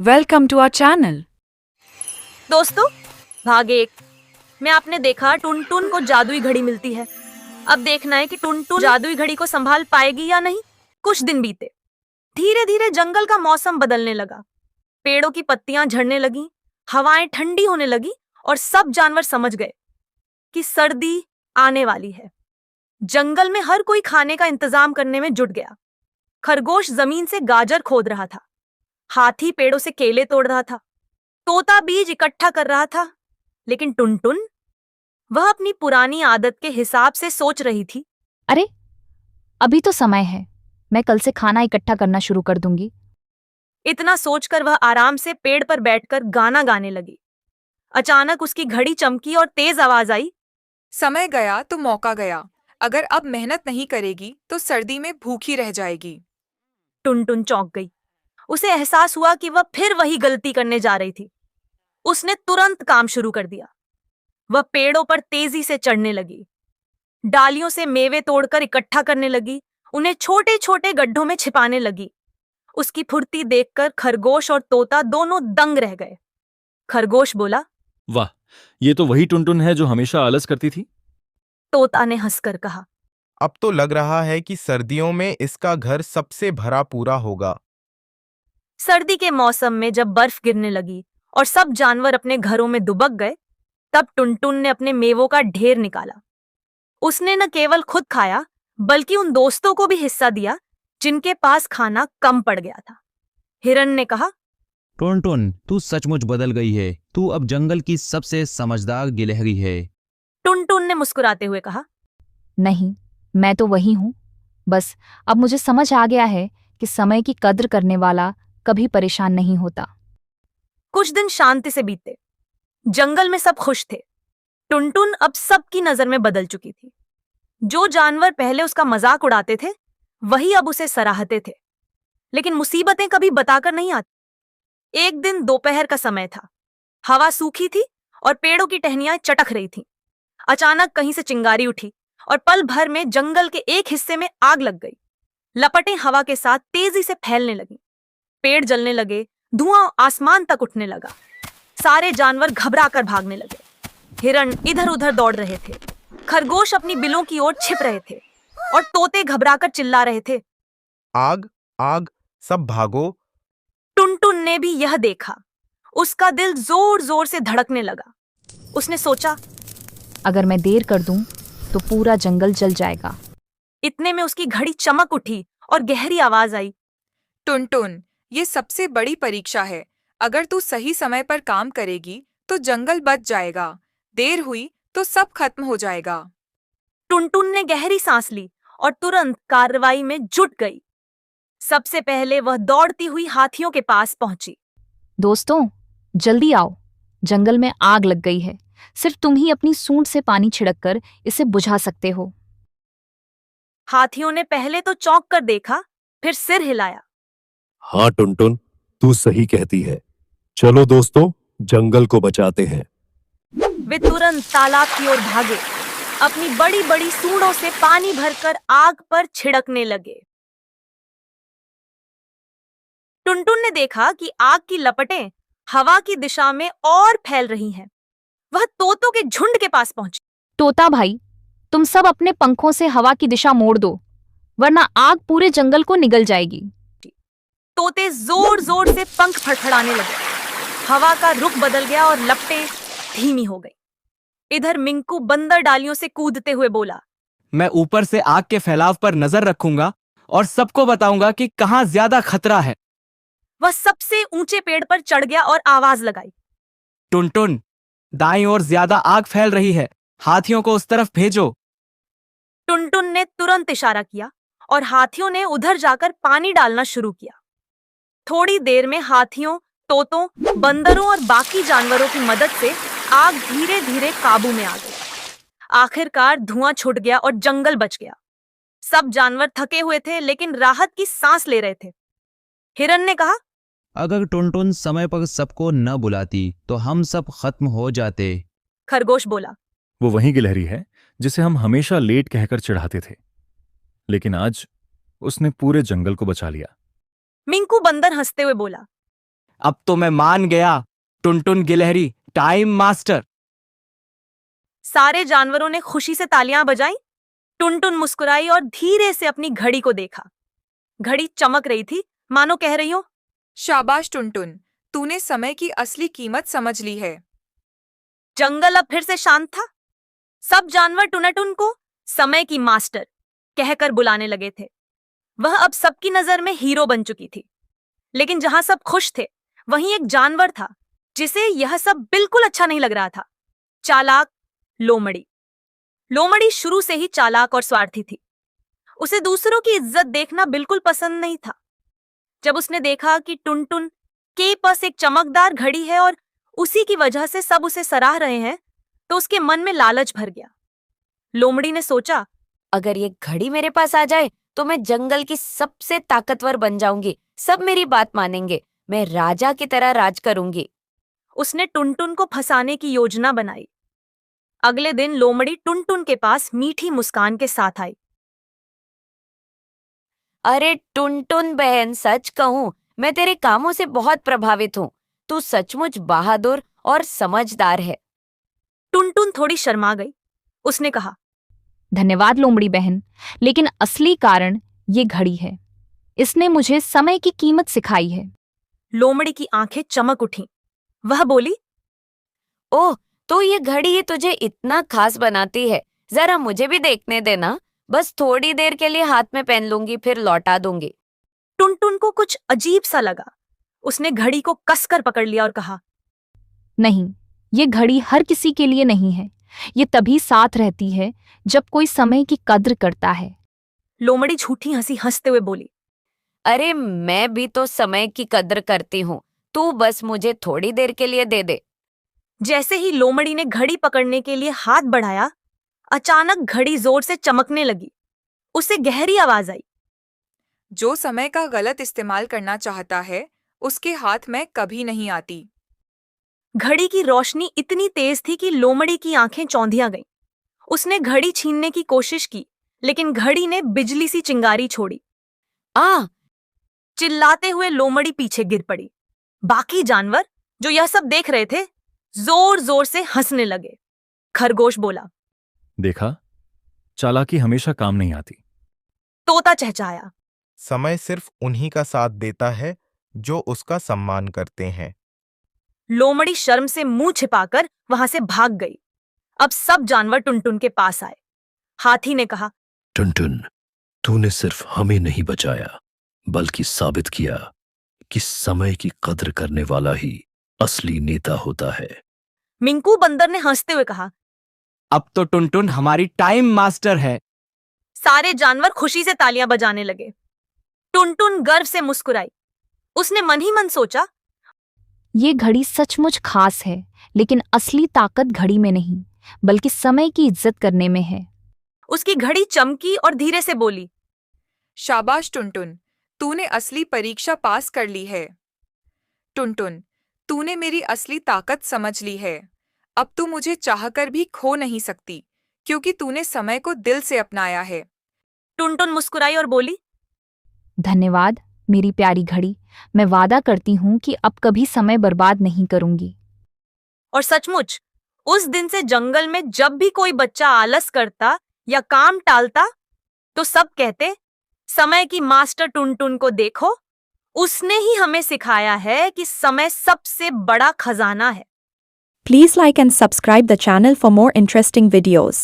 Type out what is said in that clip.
Welcome to our channel. दोस्तों, भाग 1 में आपने देखा टुनटुन को जादुई घड़ी मिलती है। अब देखना है कि टुनटुन जादुई घड़ी को संभाल पाएगी या नहीं। कुछ दिन बीते। धीरे धीरे जंगल का मौसम बदलने लगा। पेड़ों की पत्तियां झड़ने लगी, हवाएं ठंडी होने लगी और सब जानवर समझ गए कि सर्दी आने वाली है। जंगल में हर कोई खाने का इंतजाम करने में जुट गया। खरगोश जमीन से गाजर खोद रहा था, हाथी पेड़ों से केले तोड़ रहा था, तोता बीज इकट्ठा कर रहा था, लेकिन टुनटुन वह अपनी पुरानी आदत के हिसाब से सोच रही थी। अरे, अभी तो समय है। मैं कल से खाना इकट्ठा करना शुरू कर दूंगी। इतना सोचकर वह आराम से पेड़ पर बैठकर गाना गाने लगी। अचानक उसकी घड़ी चमकी और तेज आवाज आई। समय गया तो मौका गया। अगर अब मेहनत नहीं करेगी तो सर्दी में भूखी रह जाएगी। टुनटुन चौंक गई। उसे एहसास हुआ कि वह फिर वही गलती करने जा रही थी। उसने तुरंत काम शुरू कर दिया। वह पेड़ों पर तेजी से चढ़ने लगी, डालियों से मेवे तोड़कर इकट्ठा करने लगी, उन्हें छोटे छोटे गड्ढों में छिपाने लगी। उसकी फुर्ती देखकर खरगोश और तोता दोनों दंग रह गए। खरगोश बोला, वाह, ये तो वही टुनटुन है जो हमेशा आलस करती थी। तोता ने हंसकर कहा, अब तो लग रहा है कि सर्दियों में इसका घर सबसे भरा पूरा होगा। सर्दी के मौसम में जब बर्फ गिरने लगी और सब जानवर अपने घरों में दुबक गए, तब टुनटुन ने अपने मेवों का ढेर निकाला। उसने न केवल खुद खाया, बल्कि उन दोस्तों को भी हिस्सा दिया जिनके पास खाना कम पड़ गया था। हिरन ने कहा, टुनटुन, तू सचमुच बदल गई है। तू अब जंगल की सबसे समझदार गिलहरी है। टुनटुन ने मुस्कुराते हुए कहा, नहीं, मैं तो वही हूं। बस अब मुझे समझ आ गया है कि समय की कद्र करने वाला कभी परेशान नहीं होता। कुछ दिन शांति से बीते। जंगल में सब खुश थे। टुनटुन अब सबकी नजर में बदल चुकी थी। जो जानवर पहले उसका मजाक उड़ाते थे, वही अब उसे सराहते थे। लेकिन मुसीबतें कभी बताकर नहीं आती। एक दिन दोपहर का समय था। हवा सूखी थी और पेड़ों की टहनियां चटक रही थीं। अचानक कहीं से चिंगारी उठी और पल भर में जंगल के एक हिस्से में आग लग गई। लपटें हवा के साथ तेजी से फैलने लगीं। पेड़ जलने लगे, धुआं आसमान तक उठने लगा। सारे जानवर घबराकर भागने लगे। हिरण इधर उधर दौड़ रहे थे, खरगोश अपनी बिलों की ओर छिप रहे थे और तोते घबराकर चिल्ला रहे थे, आग, आग, सब भागो। टुनटुन ने भी यह देखा। उसका दिल जोर जोर से धड़कने लगा। उसने सोचा, अगर मैं देर कर दूं तो पूरा जंगल जल जाएगा। इतने में उसकी घड़ी चमक उठी और गहरी आवाज आई, टुनटुन, ये सबसे बड़ी परीक्षा है। अगर तू सही समय पर काम करेगी तो जंगल बच जाएगा। देर हुई तो सब खत्म हो जाएगा। टुनटुन ने गहरी सांस ली और तुरंत कार्रवाई में जुट गई। सबसे पहले वह दौड़ती हुई हाथियों के पास पहुंची। दोस्तों, जल्दी आओ। जंगल में आग लग गई है। सिर्फ तुम ही अपनी सूंड से पानी छिड़ककर इसे बुझा सकते हो। हाथियों ने पहले तो चौंक कर देखा, फिर सिर हिलाया। हाँ टुनटुन, तू सही कहती है। चलो दोस्तों, जंगल को बचाते हैं। वे तुरंत तालाब की ओर भागे। अपनी बड़ी बड़ी सूंडों से पानी भरकर आग पर छिड़कने लगे। टुनटुन ने देखा कि आग की लपटें हवा की दिशा में और फैल रही हैं। वह तोतों के झुंड के पास पहुंची। तोता भाई, तुम सब अपने पंखों से हवा की दिशा मोड़ दो, वरना आग पूरे जंगल को निगल जाएगी। तोते जोर जोर से पंख फड़फड़ाने लगे। हवा का रुख बदल गया और लपटें धीमी हो गई। इधर मिंकू बंदर डालियों से कूदते हुए बोला, मैं ऊपर से आग के फैलाव पर नजर रखूंगा और सबको बताऊंगा कि कहां ज्यादा खतरा है। वह सबसे ऊंचे पेड़ पर चढ़ गया और आवाज लगाई, टुनटुन, दाईं ओर ज्यादा आग फैल रही है। हाथियों को उस तरफ भेजो। टुनटुन ने तुरंत इशारा किया और हाथियों ने उधर जाकर पानी डालना शुरू किया। थोड़ी देर में हाथियों, तोतों, बंदरों और बाकी जानवरों की मदद से आग धीरे धीरे काबू में आ गई। आखिरकार धुआं छूट गया और जंगल बच गया। सब जानवर थके हुए थे, लेकिन राहत की सांस ले रहे थे। हिरन ने कहा, अगर टुनटुन समय पर सबको न बुलाती तो हम सब खत्म हो जाते। खरगोश बोला, वो वही गिलहरी है जिसे हम हमेशा लेट कहकर चिढ़ाते थे, लेकिन आज उसने पूरे जंगल को बचा लिया। मिंकू बंदर हंसते हुए बोला, अब तो मैं मान गया, टुनटुन गिलहरी टाइम मास्टर। सारे जानवरों ने खुशी से तालियां बजाई। टुनटुन मुस्कुराई और धीरे से अपनी घड़ी को देखा। घड़ी चमक रही थी, मानो कह रही हो, शाबाश टुनटुन, तूने समय की असली कीमत समझ ली है। जंगल अब फिर से शांत था। सब जानवर टुनटुन को समय की मास्टर कहकर बुलाने लगे थे। वह अब सबकी नजर में हीरो बन चुकी थी। लेकिन जहां सब खुश थे, वहीं एक जानवर था जिसे यह सब बिल्कुल अच्छा नहीं लग रहा था। चालाक लोमड़ी। लोमड़ी शुरू से ही चालाक और स्वार्थी थी। उसे दूसरों की इज्जत देखना बिल्कुल पसंद नहीं था। जब उसने देखा कि टुनटुन के पास एक चमकदार घड़ी है और उसी की वजह से सब उसे सराह रहे हैं, तो उसके मन में लालच भर गया। लोमड़ी ने सोचा, अगर ये घड़ी मेरे पास आ जाए तो मैं जंगल की सबसे ताकतवर बन जाऊंगी। सब मेरी बात मानेंगे। मैं राजा की तरह राज करूंगी। उसने टुनटुन को फंसाने की योजना बनाई। अगले दिन लोमड़ी टुनटुन के पास मीठी मुस्कान के साथ आई। अरे टुनटुन बहन, सच कहूं, मैं तेरे कामों से बहुत प्रभावित हूँ। तू सचमुच बहादुर और समझदार है। टुनटुन थोड़ी शर्मा गई। उसने कहा, धन्यवाद लोमड़ी बहन, लेकिन असली कारण ये घड़ी है। इसने मुझे समय की कीमत सिखाई है। लोमड़ी की आंखें चमक उठीं। वह बोली, ओह, तो ये घड़ी ही तुझे इतना खास बनाती है। जरा मुझे भी देखने देना। बस थोड़ी देर के लिए हाथ में पहन लूंगी, फिर लौटा दूंगी। टुनटुन को कुछ अजीब सा लगा। उसने घड़ी को कसकर पकड़ लिया और कहा, नहीं, ये घड़ी हर किसी के लिए नहीं है। ये तभी साथ रहती है जब कोई समय की कद्र करता है। लोमड़ी झूठी हंसी हंसते हुए बोली, अरे मैं भी तो समय की कद्र करती हूँ। तू बस मुझे थोड़ी देर के लिए दे दे। जैसे ही लोमड़ी ने घड़ी पकड़ने के लिए हाथ बढ़ाया, अचानक घड़ी जोर से चमकने लगी। उसे गहरी आवाज आई, जो समय का गलत इस्तेमाल करना चाहता है, उसके हाथ में कभी नहीं आती। घड़ी की रोशनी इतनी तेज थी कि लोमड़ी की आंखें चौंधिया गईं। उसने घड़ी छीनने की कोशिश की, लेकिन घड़ी ने बिजली सी चिंगारी छोड़ी। आ चिल्लाते हुए लोमड़ी पीछे गिर पड़ी। बाकी जानवर जो यह सब देख रहे थे, जोर जोर से हंसने लगे। खरगोश बोला, देखा, चालाकी हमेशा काम नहीं आती। तोता चहचहाया, समय सिर्फ उन्हीं का साथ देता है जो उसका सम्मान करते हैं। लोमड़ी शर्म से मुंह छिपाकर वहां से भाग गई। अब सब जानवर टुनटुन के पास आए। हाथी ने कहा, टुनटुन, तूने सिर्फ हमें नहीं बचाया, बल्कि साबित किया कि समय की कद्र करने वाला ही असली नेता होता है। मिंकू बंदर ने हंसते हुए कहा। अब तो टुनटुन हमारी टाइम मास्टर है। सारे जानवर खुशी से तालियां बजाने लगे। टुनटुन गर्व से मुस्कुराई। उसने मन ही मन सोचा, ये घड़ी सचमुच खास है, लेकिन असली ताकत घड़ी में नहीं, बल्कि समय की इज्जत करने में है। उसकी घड़ी चमकी और धीरे से बोली, शाबाश टुनटुन, तूने असली परीक्षा पास कर ली है। टुनटुन, तूने मेरी असली ताकत समझ ली है। अब तू मुझे चाहकर भी खो नहीं सकती, क्योंकि तूने समय को दिल से अपनाया है। टुनटुन मुस्कुराई और बोली, धन्यवाद मेरी प्यारी घड़ी। मैं वादा करती हूँ कि अब कभी समय बर्बाद नहीं करूंगी। और सचमुच उस दिन से जंगल में जब भी कोई बच्चा आलस करता या काम टालता, तो सब कहते, समय की मास्टर टुनटुन को देखो, उसने ही हमें सिखाया है कि समय सबसे बड़ा खजाना है। Please like and subscribe the channel for more interesting videos.